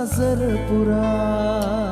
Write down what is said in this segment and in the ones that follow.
සසර පුරා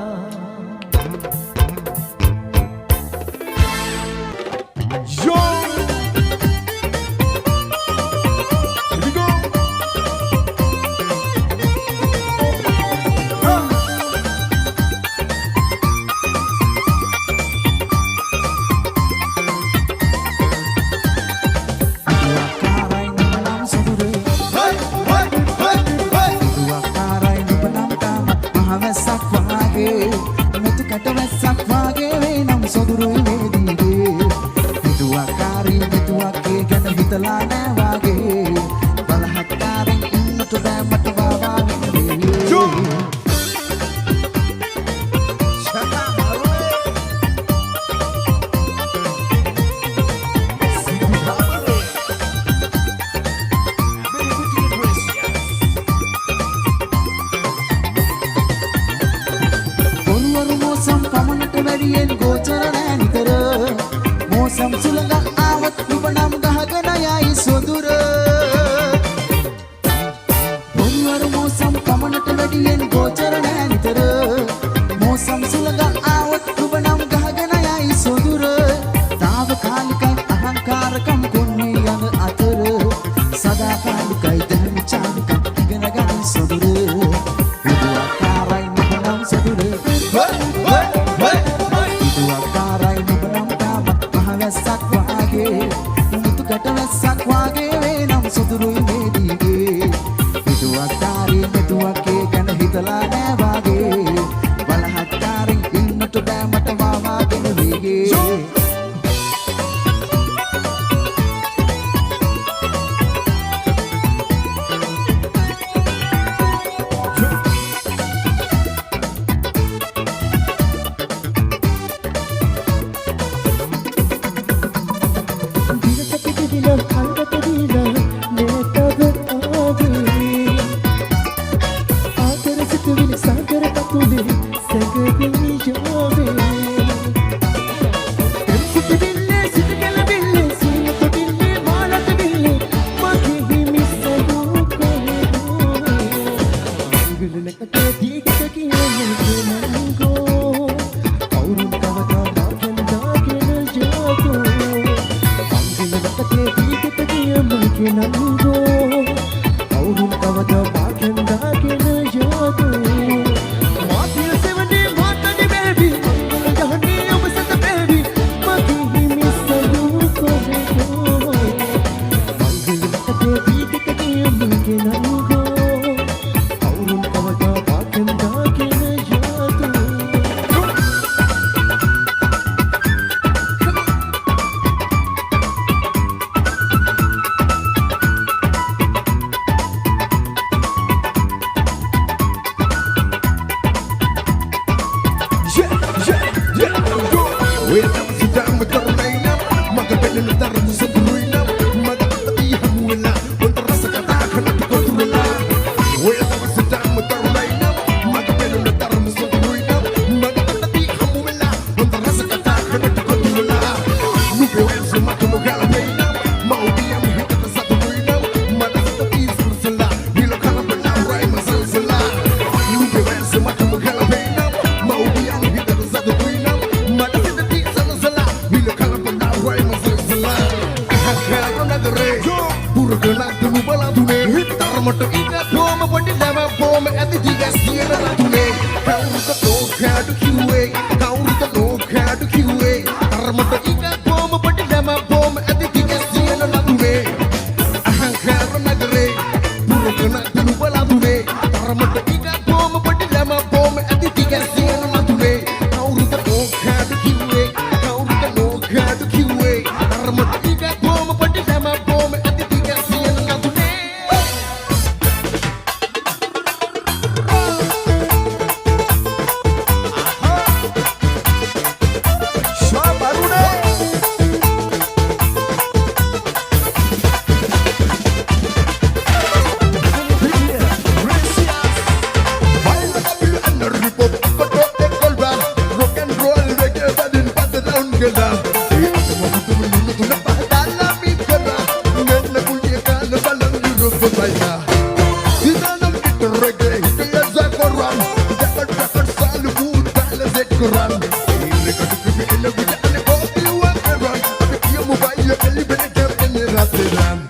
Rotterdam.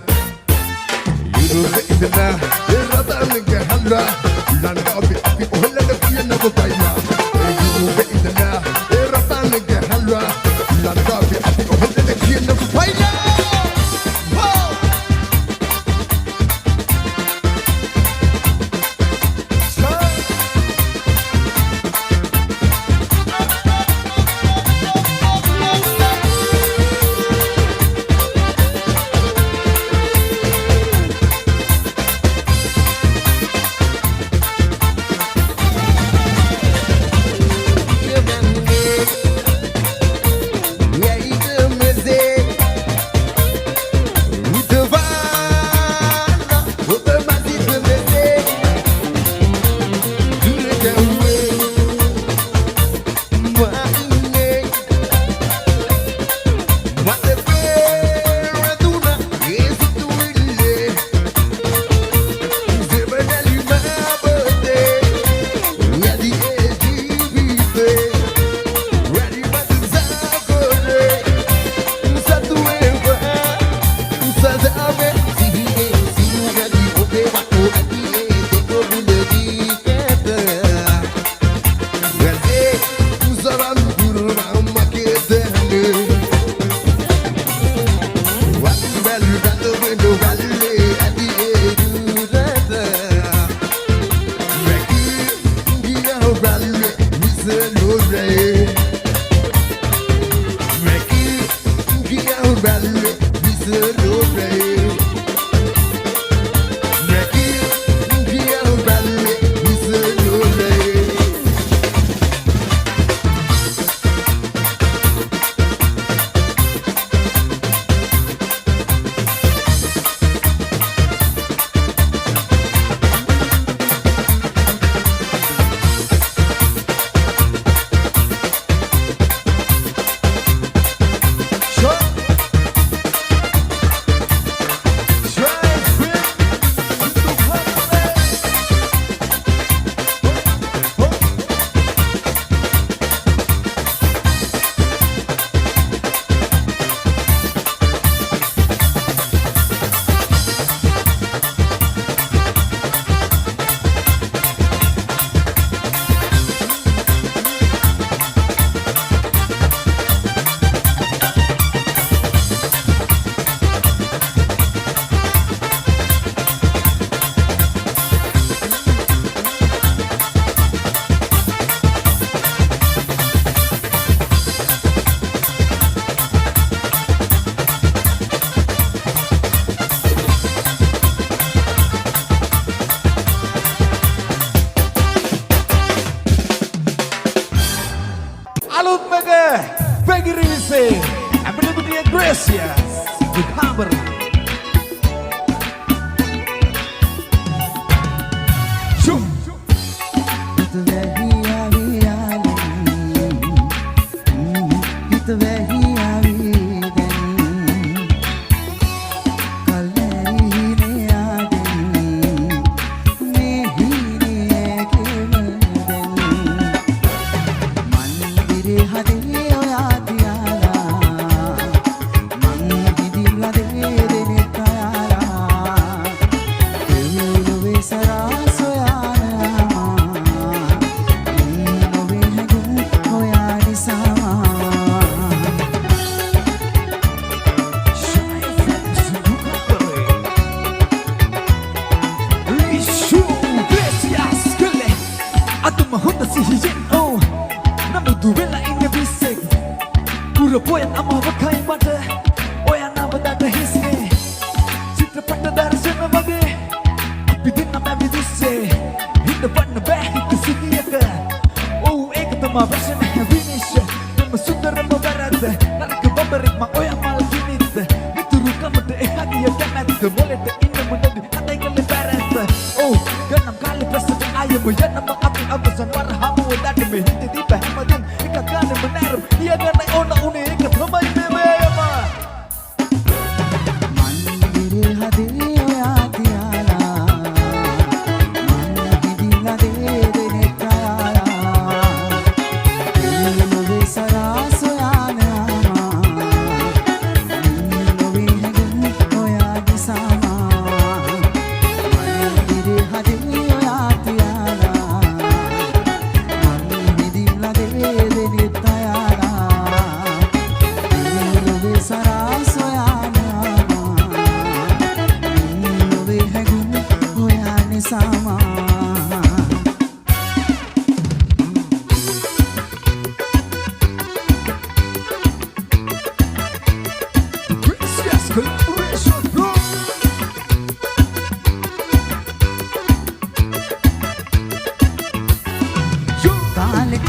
You know the Internet, the Rotterdam get hella. Land of the people who let the feel never buy now. You know the Internet, the Rotterdam get hella. Land of the people who let the feel never buy now. sama. Yes, collaboration, bro. Tale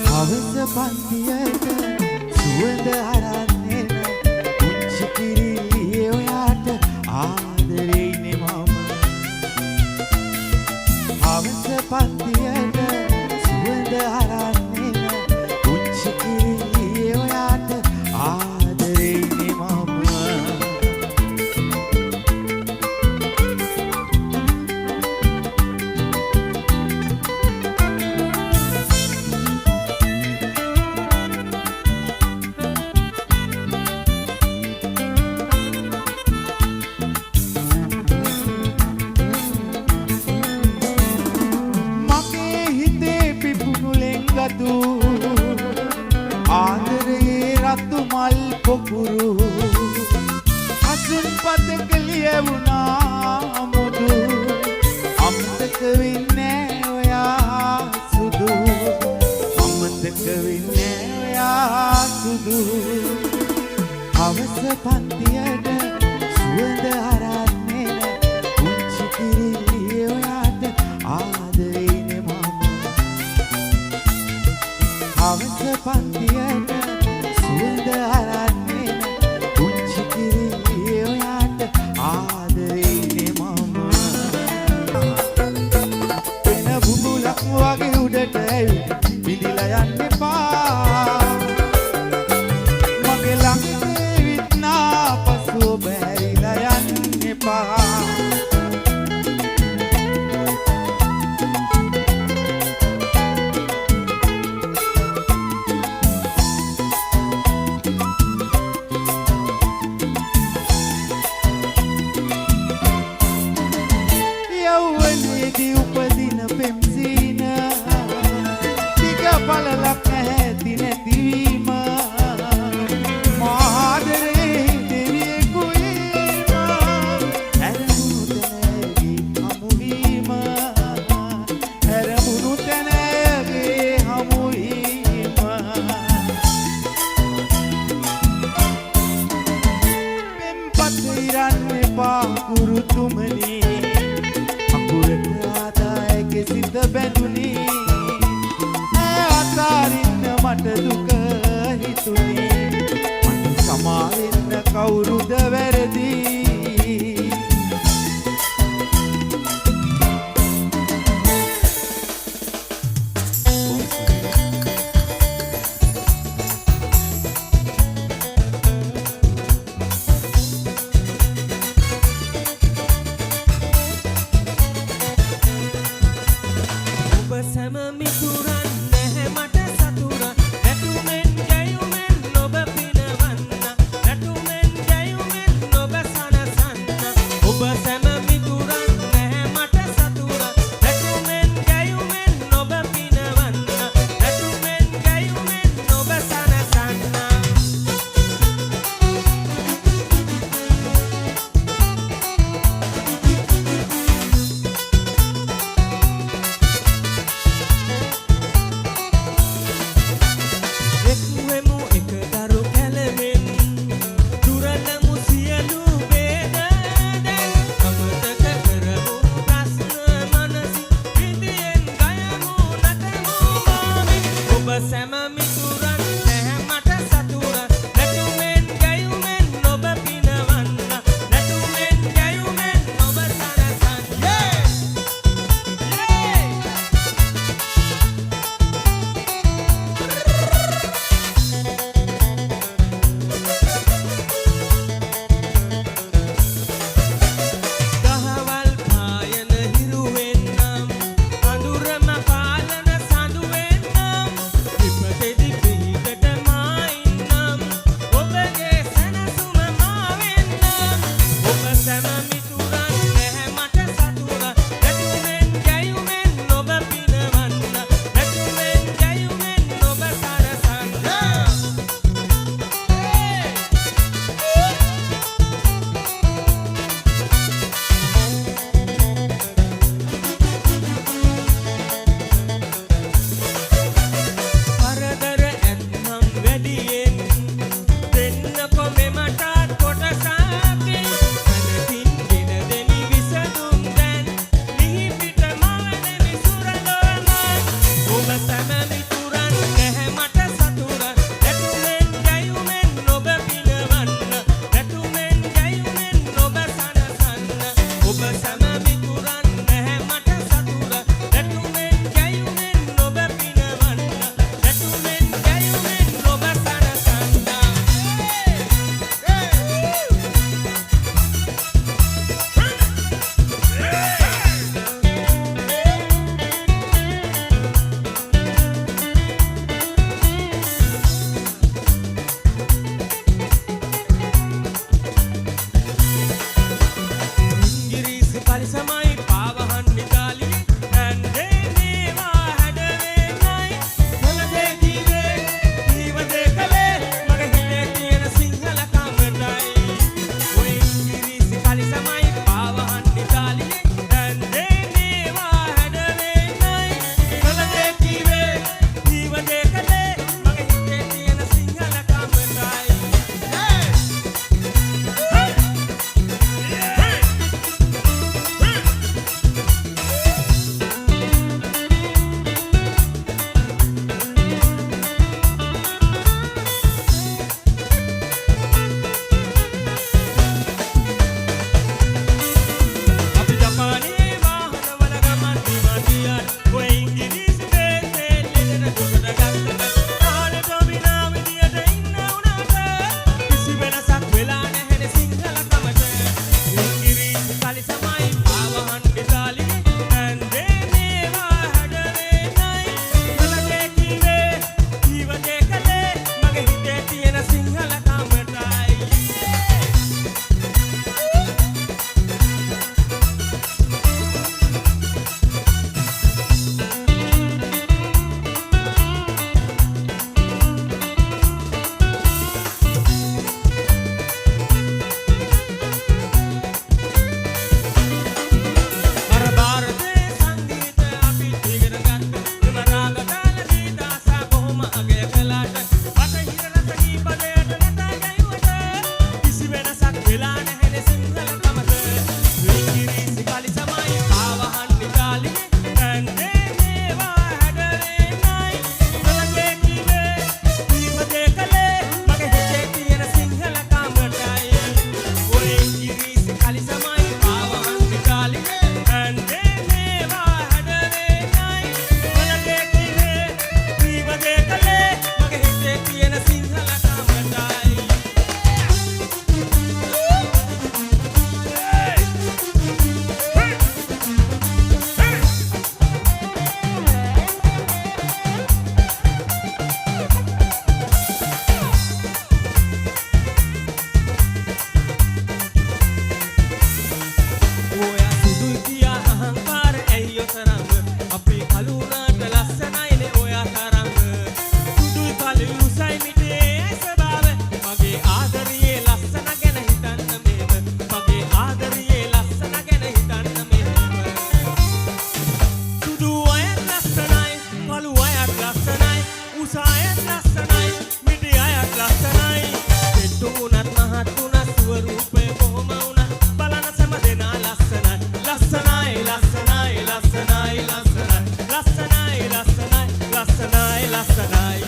හවස පන්තියට සුවඳ අරන්නේන පුංචි කිරිල්ලිය ඔයාට ආදරෙයිනේ මම. හවස පන්තියට සුවඳ අරන්නේන පුංචි කිරිල්ලිය ඔයාට ආදරෙයිනේ මම. මගේ හිතේ පිපුණු ලෙන්ගතු ආදරයේ රතු මල් පොකුරු අසුන් පතක ලියවුණා මුදු අමතක වෙන්නේ ඔයා සුදු අමතක වෙන්නේ ඔයා සුදු හවස පන්තියට සුවඳ අරන්නේ පුංචි කිරිල්ලිය ඔයාට ආදරෙයිනේ මම. හවස පන්තියට සුවඳ අරන්නේ පුංචි කිරිල්ලිය ඔයාට ආදරෙයිනේ මම. වෙන බුබුලක් වගේ උඩට ඇවිත් විඳිලා යන්න එපා. මගේ ළඟ ඇවිත් නාපසුව බැහැරිලා යන්න එපා. යෞවනයේදී උපදින පෙම්සීන ටික බලලක් නැති නැතිවීම මාදරේ දෙවියෙකුයිම ඇරමුණු තැනගේ හමුවීම ඇරමුණු තැනගේ හමුවීම පෙම්පත් ඉරන්න එපා ගුරුතුමනි අකුරට ආදායගේ සිත බැඳුනි අතාරින්න මට දුක හිතුනි මට සමාවෙන්න කවුරුද වැරදි ඔබ සැම මිතුරන් නැහැ මට සතුරන් නැටුමෙන් ජයුමෙන් ඔබ පිනවන්න නැටුමෙන් ජයුමෙන් ඔබ සනසන්න ඔබ සැම මිතුරන් නැහැ මට සතුරන් නැටුමෙන් ජයුමෙන් ඔබ පිනවන්න නැටුමෙන් ජයුමෙන් ඔබ සනසන්න එක්වෙමු එක දරු කැලෙමින් දුරටමු සියලු වේද දැන් අමතක කරමු ප්‍රශ්න මනසි විදියෙන් ගයමු නටමු මාමි ඔබ සැම මිතුරන් නැහැ මට සතුරන් නැටුමෙන් ජයුමෙන් ඔබ පිනවන්න නැටුමෙන් ජයුමෙන් ඔබ සනසන්න යේ දහවල් පායන හිරුවෙන්නම් අඳුරම පාලන සඳුවෙන්නම් විපතෙදි පිහිට අයත් ලස්සනයි මිටි අයත් ලස්සනයි පිටු උනත් මහත් උනත් ස්වරූපේ කොහොම උනත් බලන සෑම දෙනා ලස්සනයි ලස්සනයි ලස්සනයි ලස්සනයි ලස්සනයි ලස්සනයි ලස්සනයි ලස්සනයි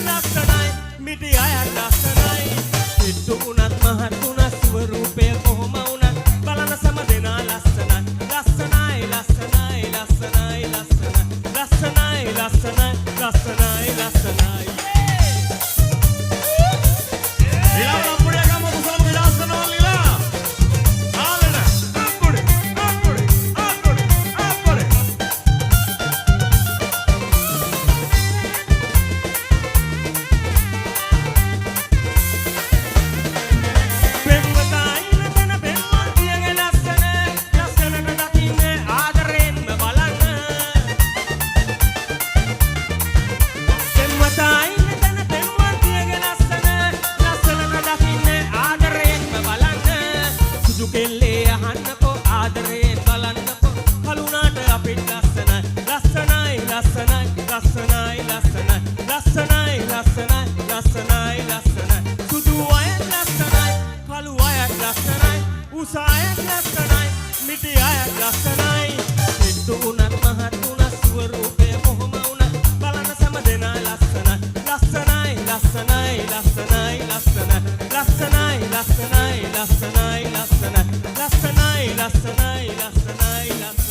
ලස්සනයි මිටි අයත් ලස්සනයි පිටු උනත් මහත් උනත් ස්වරූපය කොහොම උනත් බලන සෑම දෙනා ලස්සනයි ලස්සනයි ලස්සනයි ලස්සනයි ලස්සනයි ලස්සනයි ලස්සනයි ලස්සනයි ලස්සනයි අයත් ලස්සනයි මිටි අයත් ලස්සනයි පිටු උනත් මහත් උනත් ස්වරූපය කොහොම උනත් බලන සෑම දෙනා ලස්සනයි ලස්සනයි ලස්සනයි ලස්සනයි ලස්සනයි ලස්සනයි ලස්සනයි ලස්සනයි ලස්සනයි ලස්සනයි ලස්සනයි ලස්සනයි